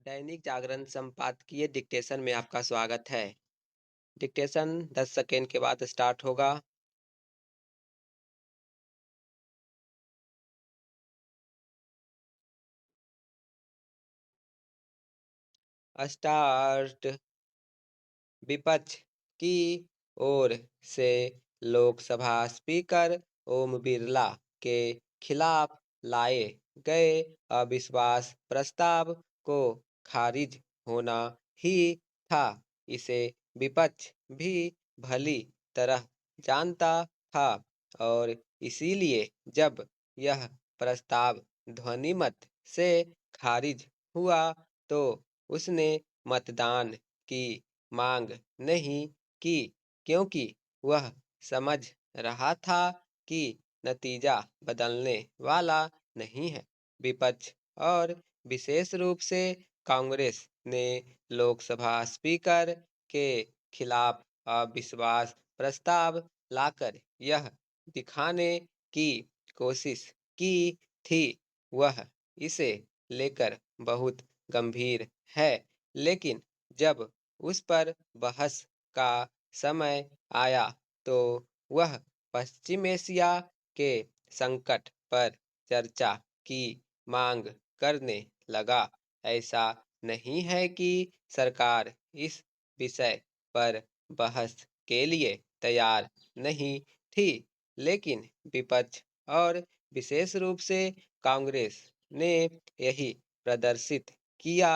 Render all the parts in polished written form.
दैनिक जागरण संपादकीय डिक्टेशन में आपका स्वागत है। डिक्टेशन 10 सेकेंड के बाद स्टार्ट होगा। स्टार्ट। विपक्ष की ओर से लोकसभा स्पीकर ओम बिरला के खिलाफ लाए गए अविश्वास प्रस्ताव को खारिज होना ही था। इसे विपक्ष भी भली तरह जानता था और इसीलिए जब यह प्रस्ताव ध्वनिमत से खारिज हुआ तो उसने मतदान की मांग नहीं की, क्योंकि वह समझ रहा था कि नतीजा बदलने वाला नहीं है। विपक्ष और विशेष रूप से कांग्रेस ने लोकसभा स्पीकर के खिलाफ अविश्वास प्रस्ताव लाकर यह दिखाने की कोशिश की थी वह इसे लेकर बहुत गंभीर है, लेकिन जब उस पर बहस का समय आया तो वह पश्चिम एशिया के संकट पर चर्चा की मांग करने लगा। ऐसा नहीं है कि सरकार इस विषय पर बहस के लिए तैयार नहीं थी, लेकिन विपक्ष और विशेष रूप से कांग्रेस ने यही प्रदर्शित किया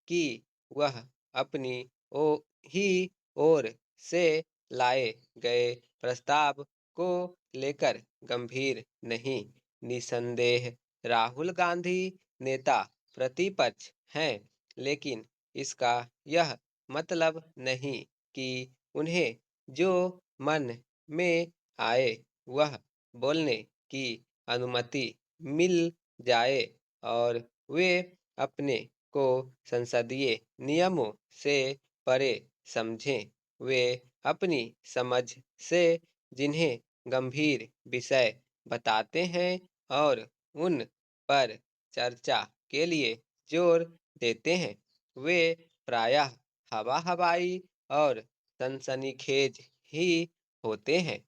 कि वह अपनी ओ ही ओर से लाए गए प्रस्ताव को लेकर गंभीर नहीं। निसंदेह राहुल गांधी नेता प्रतिपक्ष हैं, लेकिन इसका यह मतलब नहीं कि उन्हें जो मन में आए वह बोलने की अनुमति मिल जाए और वे अपने को संसदीय नियमों से परे समझें। वे अपनी समझ से जिन्हें गंभीर विषय बताते हैं और उन पर चर्चा के लिए जोर देते हैं, वे प्रायः हवा-हवाई और सनसनीखेज ही होते हैं।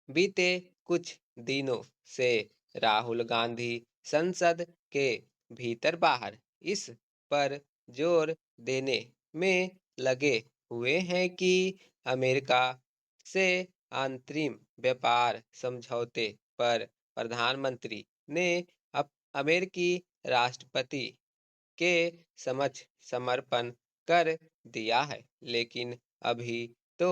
बीते कुछ दिनों से राहुल गांधी संसद के भीतर-बाहर इस पर जोर देने में लगे हुए हैं कि अमेरिका से अंतरिम व्यापार समझौते पर प्रधानमंत्री ने अमेरिकी राष्ट्रपति के समक्ष समर्पण कर दिया है, लेकिन अभी तो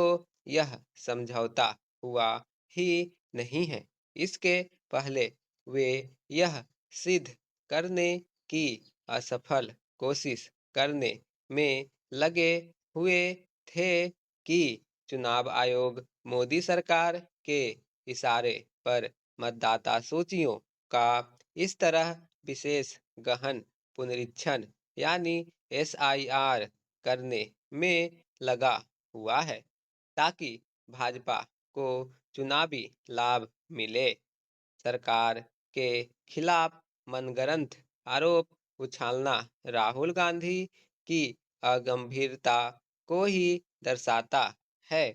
यह समझौता हुआ ही नहीं है। इसके पहले वे यह सिद्ध करने की असफल कोशिश करने में लगे हुए थे कि चुनाव आयोग मोदी सरकार के इशारे पर मतदाता सूचियों का इस तरह विशेष गहन पुनरीक्षण यानी SIR करने में लगा हुआ है, ताकि भाजपा को चुनावी लाभ मिले। सरकार के खिलाफ मनगढ़ंत आरोप उछालना राहुल गांधी की अगंभीरता को ही दर्शाता है।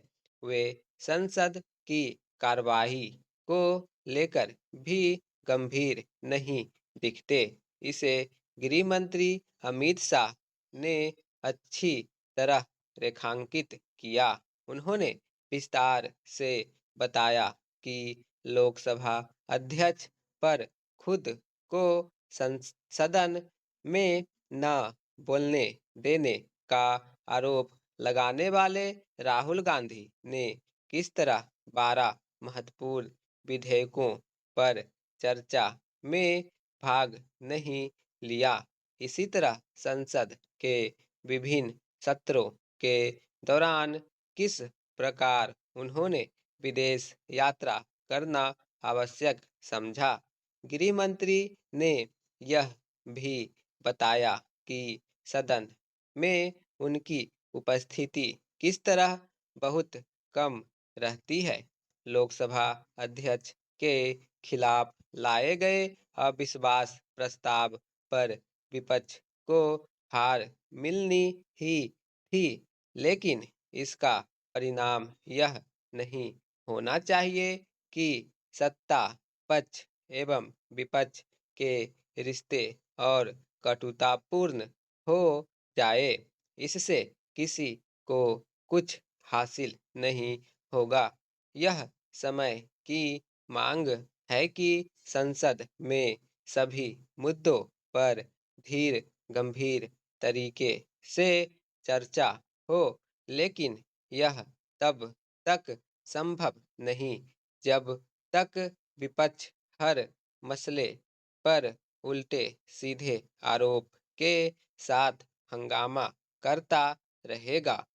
वे संसद की कार्यवाही को लेकर भी गंभीर नहीं दिखते। इसे गृह मंत्री अमित शाह ने अच्छी तरह रेखांकित किया। उन्होंने विस्तार से बताया कि लोकसभा अध्यक्ष पर खुद को सदन में न बोलने देने का आरोप लगाने वाले राहुल गांधी ने किस तरह 12 महत्वपूर्ण विधेयकों पर चर्चा में भाग नहीं लिया। इसी तरह संसद के विभिन्न सत्रों के दौरान किस प्रकार उन्होंने विदेश यात्रा करना आवश्यक समझा। गृह मंत्री ने यह भी बताया कि सदन में उनकी उपस्थिति किस तरह बहुत कम रहती है। लोकसभा अध्यक्ष के खिलाफ लाए गए अविश्वास प्रस्ताव पर विपक्ष को हार मिलनी ही थी, लेकिन इसका परिणाम यह नहीं होना चाहिए कि सत्ता पक्ष एवं विपक्ष के रिश्ते और कटुतापूर्ण हो जाए। इससे किसी को कुछ हासिल नहीं होगा। यह समय की मांग है कि संसद में सभी मुद्दों पर धीर गंभीर तरीके से चर्चा हो, लेकिन यह तब तक संभव नहीं जब तक विपक्ष हर मसले पर उल्टे सीधे आरोप के साथ हंगामा करता रहेगा।